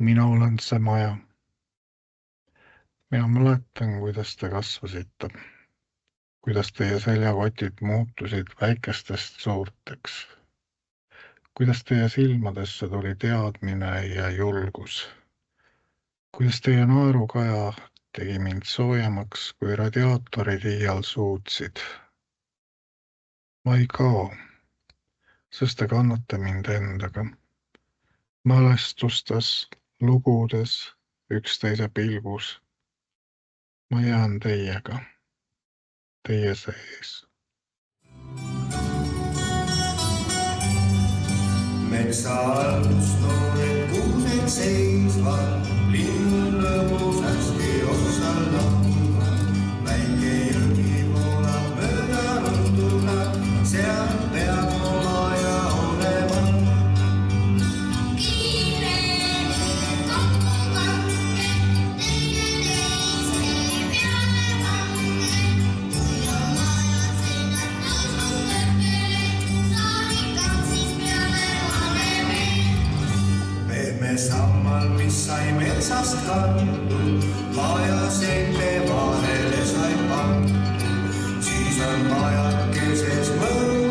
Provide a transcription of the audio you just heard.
Mina olen see maja. Mina mäletan, kuidas te kasvasite, kuidas teie seljakotid muutusid väikestest suurteks, kuidas teie silmadesse tuli teadmine ja julgus, kuidas teie naerukaja tegi mind soojemaks, kui radiaatorid iial suutsid. Ma ei kao, sest te kannate mind endaga. Mälestustes, lugudes, üksteise pilgus. Ma jään teiega, teie sees. Metsa alus noored kuused seisvad, linnul lõbus hästi otsal lahkuvad. Väike jõgi voolab mööda rutuna, seal peab oma ja olema. Kiire kokkuga, teine teise peale pange. Kui on vaja selgelt tõusnud kõrgele, saarikad siis peale paneme. Pehme sammal, mis sai metsast kantud, maja seinte vahele sai pandud. Siis on majakeses mõru